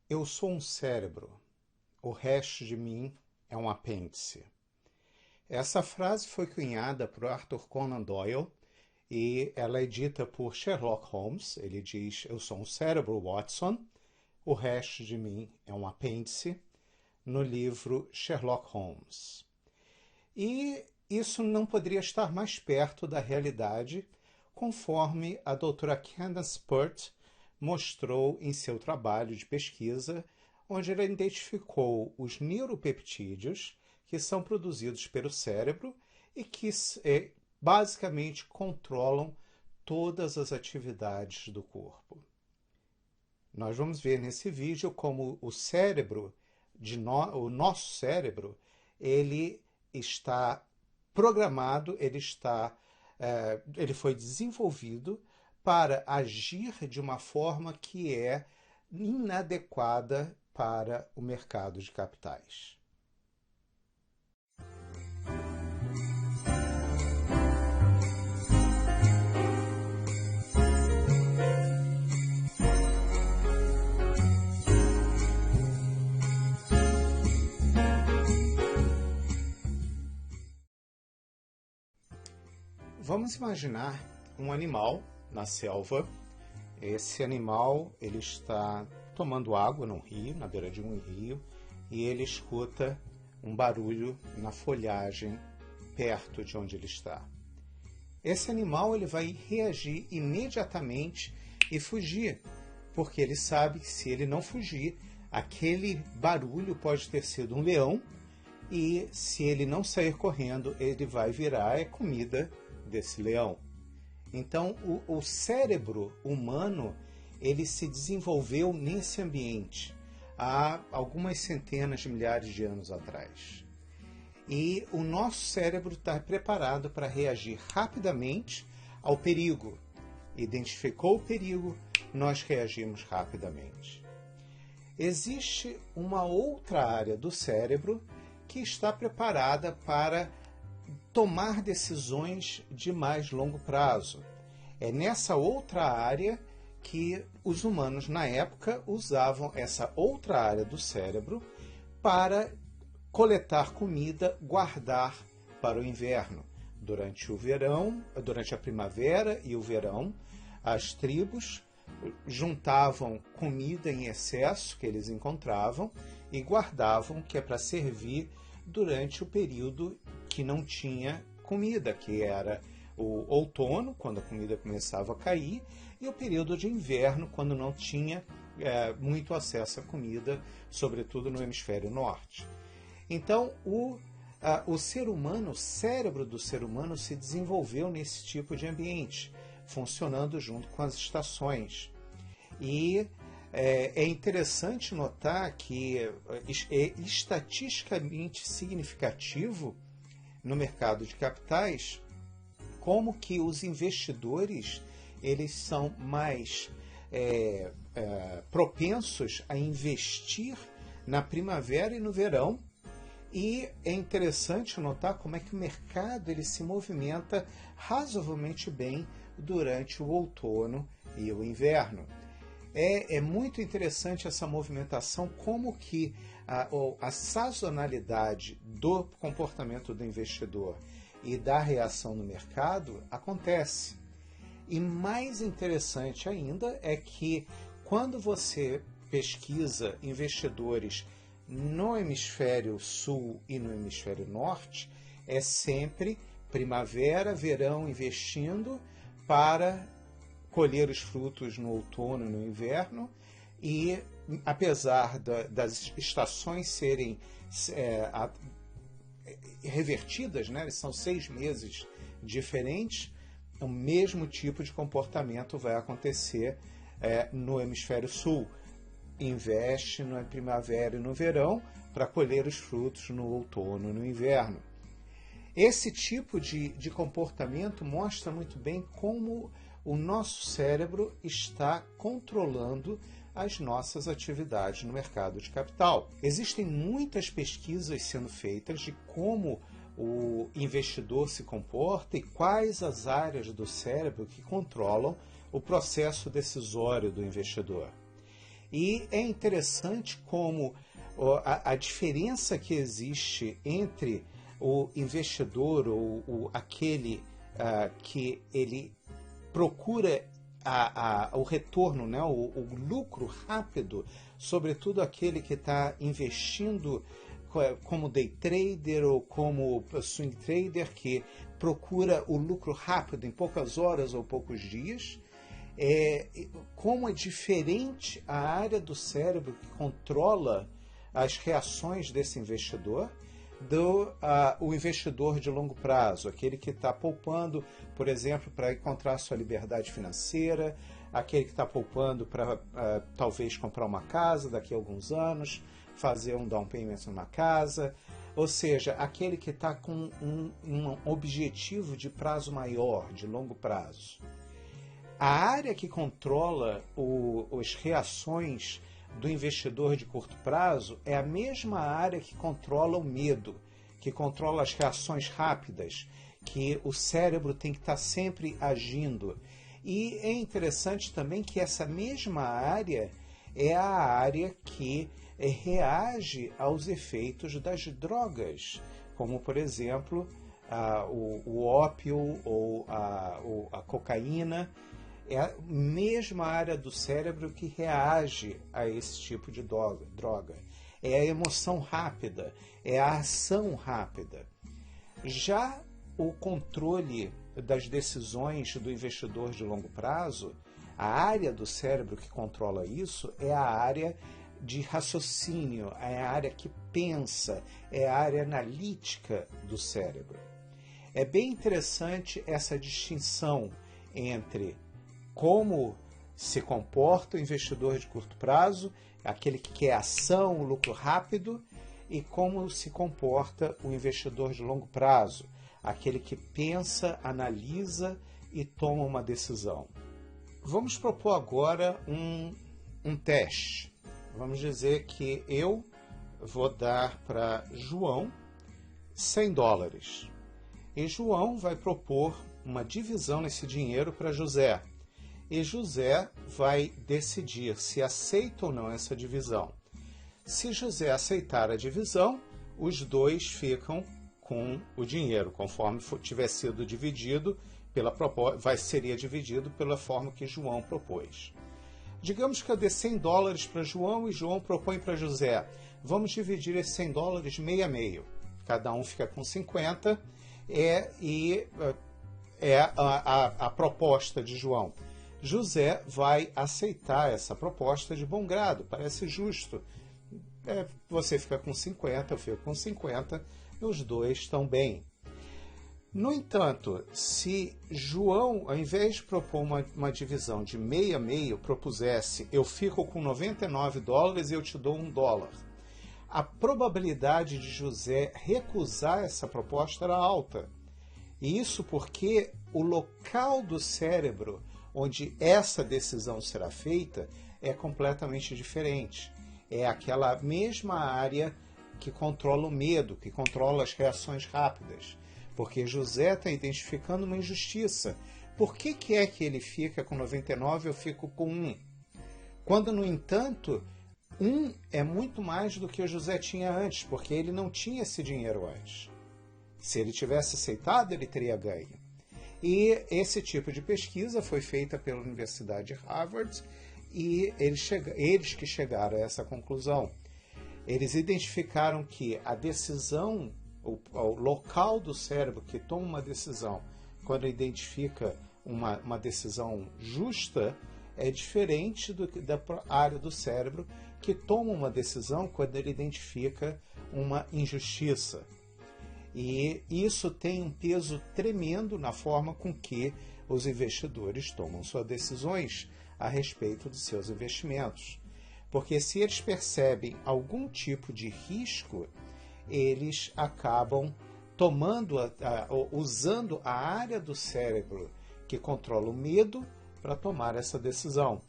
Eu sou um cérebro, o resto de mim é um apêndice. Essa frase foi cunhada por Arthur Conan Doyle e ela é dita por Sherlock Holmes. Ele diz: Eu sou um cérebro, Watson, o resto de mim é um apêndice, no livro Sherlock Holmes. E isso não poderia estar mais perto da realidade, conforme a doutora Candace Pert mostrou em seu trabalho de pesquisa, onde ela identificou os neuropeptídeos que são produzidos pelo cérebro e que basicamente controlam todas as atividades do corpo. Nós vamos ver nesse vídeo como o cérebro, o nosso cérebro, ele está programado, ele foi desenvolvido para agir de uma forma que é inadequada para o mercado de capitais. Vamos imaginar um animal na selva. Esse animal ele está tomando água num rio, na beira de um rio, e ele escuta um barulho na folhagem perto de onde ele está. Esse animal ele vai reagir imediatamente e fugir, porque ele sabe que se ele não fugir, aquele barulho pode ter sido um leão, e se ele não sair correndo, ele vai virar comida desse leão. Então, o cérebro humano ele se desenvolveu nesse ambiente há algumas centenas de milhares de anos atrás. E o nosso cérebro está preparado para reagir rapidamente ao perigo. Identificou o perigo, nós reagimos rapidamente. Existe uma outra área do cérebro que está preparada para tomar decisões de mais longo prazo. É nessa outra área que os humanos, na época, usavam essa outra área do cérebro para coletar comida, guardar para o inverno. Durante o verão, durante a primavera e o verão, as tribos juntavam comida em excesso que eles encontravam e guardavam, que é para servir durante o período que não tinha comida, que era o outono, quando a comida começava a cair, e o período de inverno, quando não tinha muito acesso à comida, sobretudo no hemisfério norte. Então, o ser humano, o cérebro do ser humano se desenvolveu nesse tipo de ambiente, funcionando junto com as estações. E é interessante notar que é estatisticamente significativo no mercado de capitais como que os investidores eles são mais propensos a investir na primavera e no verão. E é interessante notar como é que o mercado ele se movimenta razoavelmente bem durante o outono e o inverno. É muito interessante essa movimentação, como que a sazonalidade do comportamento do investidor e da reação no mercado acontece. E mais interessante ainda é que quando você pesquisa investidores no hemisfério sul e no hemisfério norte, é sempre primavera, verão investindo para colher os frutos no outono e no inverno, e apesar das estações serem revertidas, né, são 6 meses diferentes, o mesmo tipo de comportamento vai acontecer no hemisfério sul. Investe na primavera e no verão para colher os frutos no outono e no inverno. Esse tipo de comportamento mostra muito bem como o nosso cérebro está controlando as nossas atividades no mercado de capital. Existem muitas pesquisas sendo feitas de como o investidor se comporta e quais as áreas do cérebro que controlam o processo decisório do investidor. E é interessante como a diferença que existe entre o investidor ou aquele que ele procura o retorno, né, o lucro rápido, sobretudo aquele que está investindo como day trader ou como swing trader, que procura o lucro rápido em poucas horas ou poucos dias. Como é diferente a área do cérebro que controla as reações desse investidor do o investidor de longo prazo, aquele que está poupando, por exemplo, para encontrar sua liberdade financeira, aquele que está poupando para talvez comprar uma casa daqui a alguns anos, fazer um down payment numa casa, ou seja, aquele que está com um objetivo de prazo maior, de longo prazo. A área que controla as reações do investidor de curto prazo é a mesma área que controla o medo, que controla as reações rápidas, que o cérebro tem que estar sempre agindo. E é interessante também que essa mesma área é a área que reage aos efeitos das drogas, como, por exemplo, o ópio ou a cocaína. É a mesma área do cérebro que reage a esse tipo de droga. É a emoção rápida, é a ação rápida. Já o controle das decisões do investidor de longo prazo, a área do cérebro que controla isso é a área de raciocínio, é a área que pensa, é a área analítica do cérebro. É bem interessante essa distinção entre como se comporta o investidor de curto prazo, aquele que quer ação, lucro rápido, e como se comporta o investidor de longo prazo, aquele que pensa, analisa e toma uma decisão. Vamos propor agora um teste. Vamos dizer que eu vou dar para João $100. E João vai propor uma divisão nesse dinheiro para José. E José vai decidir se aceita ou não essa divisão. Se José aceitar a divisão, os dois ficam com o dinheiro, conforme tiver sido dividido seria dividido pela forma que João propôs. Digamos que eu dê $100 para João e João propõe para José. Vamos dividir esses $100 meio a meio. Cada um fica com 50 é a proposta de João. José vai aceitar essa proposta de bom grado, parece justo. Você fica com 50, eu fico com 50, e os dois estão bem. No entanto, se João, ao invés de propor uma divisão de meio a meio, propusesse eu fico com $99 e eu te dou $1, a probabilidade de José recusar essa proposta era alta. E isso porque o local do cérebro onde essa decisão será feita é completamente diferente. É aquela mesma área que controla o medo, que controla as reações rápidas. Porque José está identificando uma injustiça. Por que é que ele fica com 99 e eu fico com 1? Quando, no entanto, 1 é muito mais do que o José tinha antes, porque ele não tinha esse dinheiro antes. Se ele tivesse aceitado, ele teria ganho. E esse tipo de pesquisa foi feita pela Universidade de Harvard e eles que chegaram a essa conclusão. Eles identificaram que a decisão, o local do cérebro que toma uma decisão, quando identifica uma decisão justa, é diferente da área do cérebro que toma uma decisão quando ele identifica uma injustiça. E isso tem um peso tremendo na forma com que os investidores tomam suas decisões a respeito de seus investimentos. Porque se eles percebem algum tipo de risco, eles acabam usando a área do cérebro que controla o medo para tomar essa decisão.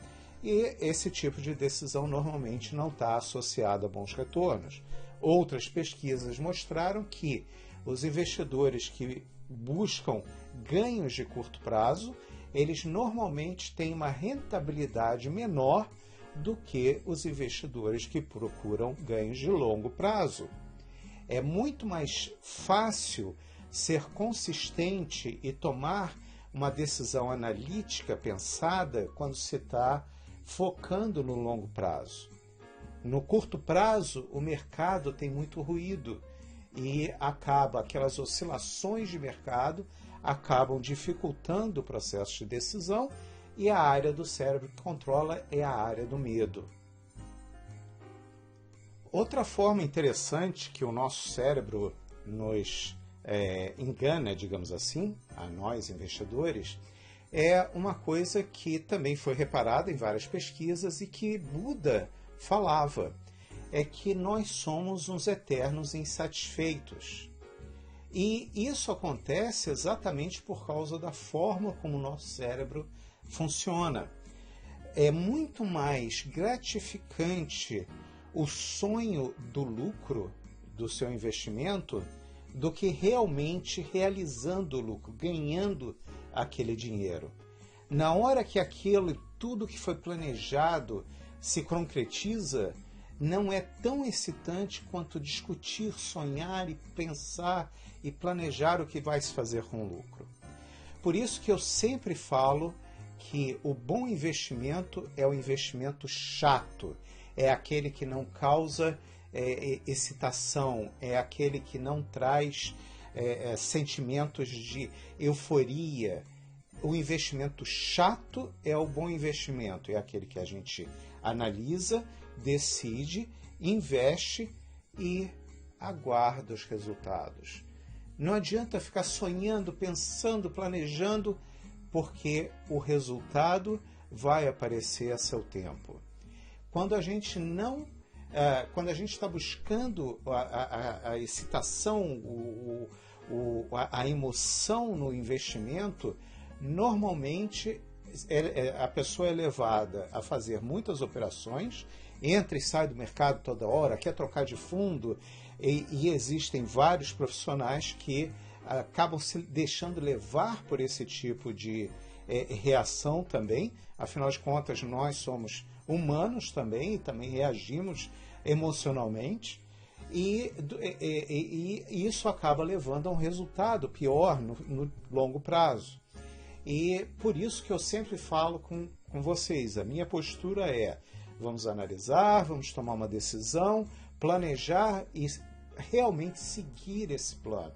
E esse tipo de decisão normalmente não está associado a bons retornos. Outras pesquisas mostraram que os investidores que buscam ganhos de curto prazo, eles normalmente têm uma rentabilidade menor do que os investidores que procuram ganhos de longo prazo. É muito mais fácil ser consistente e tomar uma decisão analítica pensada quando se está focando no longo prazo. No curto prazo, o mercado tem muito ruído e aquelas oscilações de mercado acabam dificultando o processo de decisão, e a área do cérebro que controla é a área do medo. Outra forma interessante que o nosso cérebro nos engana, digamos assim, a nós investidores, é uma coisa que também foi reparada em várias pesquisas e que Buda falava, é que nós somos uns eternos insatisfeitos. E isso acontece exatamente por causa da forma como o nosso cérebro funciona. É muito mais gratificante o sonho do lucro do seu investimento do que realmente realizando o lucro, ganhando aquele dinheiro. Na hora que tudo que foi planejado se concretiza, não é tão excitante quanto discutir, sonhar e pensar e planejar o que vai se fazer com o lucro. Por isso que eu sempre falo que o bom investimento é o investimento chato, é aquele que não causa excitação, é aquele que não traz sentimentos de euforia. O investimento chato é o bom investimento, é aquele que a gente analisa, decide, investe e aguarda os resultados. Não adianta ficar sonhando, pensando, planejando, porque o resultado vai aparecer a seu tempo. Quando a gente está buscando a excitação, a emoção no investimento, normalmente a pessoa é levada a fazer muitas operações, entra e sai do mercado toda hora, quer trocar de fundo, e existem vários profissionais que acabam se deixando levar por esse tipo de reação também. Afinal de contas, nós somos humanos também e também reagimos emocionalmente, e isso acaba levando a um resultado pior no longo prazo. E por isso que eu sempre falo com vocês, a minha postura é: vamos analisar, vamos tomar uma decisão, planejar e realmente seguir esse plano.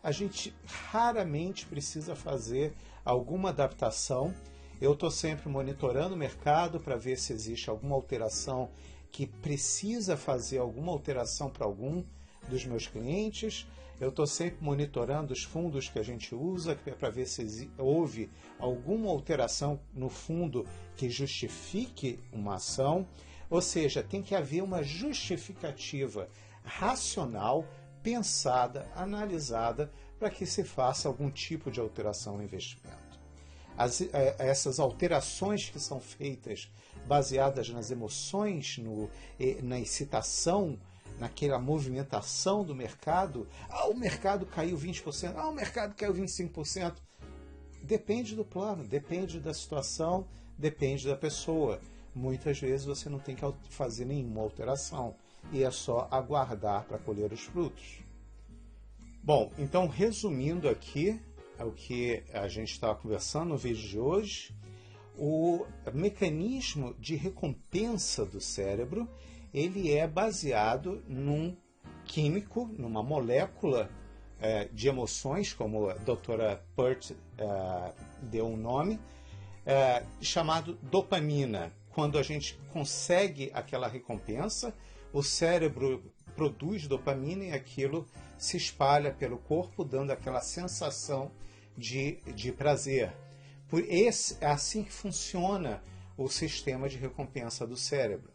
A gente raramente precisa fazer alguma adaptação. Eu estou sempre monitorando o mercado para ver se existe alguma alteração, que precisa fazer alguma alteração para algum dos meus clientes. Eu estou sempre monitorando os fundos que a gente usa para ver se houve alguma alteração no fundo que justifique uma ação. Ou seja, tem que haver uma justificativa racional, pensada, analisada, para que se faça algum tipo de alteração no investimento. Essas alterações que são feitas baseadas nas emoções, na excitação, naquela movimentação do mercado, o mercado caiu 20%, o mercado caiu 25%, depende do plano, depende da situação, depende da pessoa. Muitas vezes você não tem que fazer nenhuma alteração e é só aguardar para colher os frutos. Bom, então resumindo aqui o que a gente estava conversando no vídeo de hoje, o mecanismo de recompensa do cérebro, ele é baseado num químico, numa molécula de emoções, como a doutora Pert deu um nome, chamado dopamina. Quando a gente consegue aquela recompensa, o cérebro produz dopamina e aquilo se espalha pelo corpo, dando aquela sensação de prazer. É assim que funciona o sistema de recompensa do cérebro.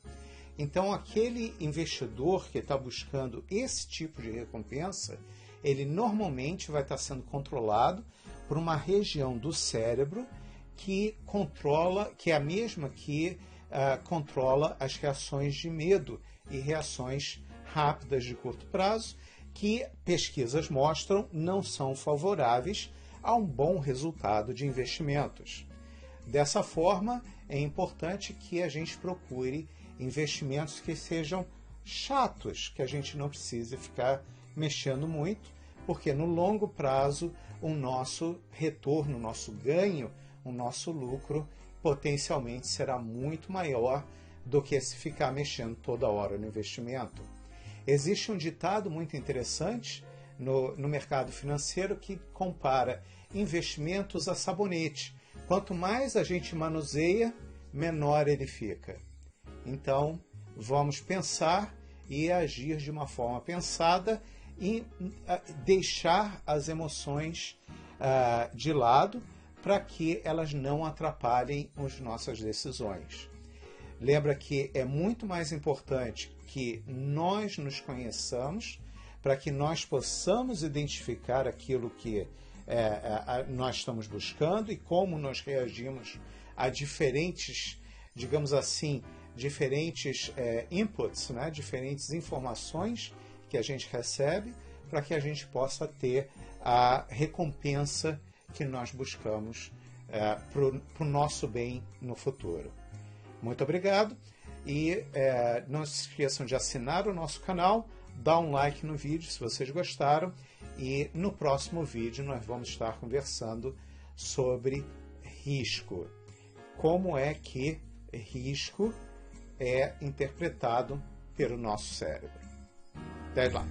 Então, aquele investidor que está buscando esse tipo de recompensa, ele normalmente vai estar sendo controlado por uma região do cérebro que é a mesma que controla as reações de medo e reações rápidas de curto prazo, que pesquisas mostram não são favoráveis a um bom resultado de investimentos. Dessa forma, é importante que a gente procure investimentos que sejam chatos, que a gente não precise ficar mexendo muito, porque no longo prazo o nosso retorno, o nosso ganho, o nosso lucro potencialmente será muito maior do que se ficar mexendo toda hora no investimento. Existe um ditado muito interessante no mercado financeiro que compara investimentos a sabonete. Quanto mais a gente manuseia, menor ele fica. Então, vamos pensar e agir de uma forma pensada e deixar as emoções de lado para que elas não atrapalhem as nossas decisões. Lembra que é muito mais importante que nós nos conheçamos para que nós possamos identificar aquilo que nós estamos buscando e como nós reagimos a diferentes, digamos assim, diferentes inputs, né? Diferentes informações que a gente recebe para que a gente possa ter a recompensa que nós buscamos para o nosso bem no futuro. Muito obrigado e não se esqueçam de assinar o nosso canal, dar um like no vídeo se vocês gostaram e no próximo vídeo nós vamos estar conversando sobre risco. Como é que risco é interpretado pelo nosso cérebro. Até lá!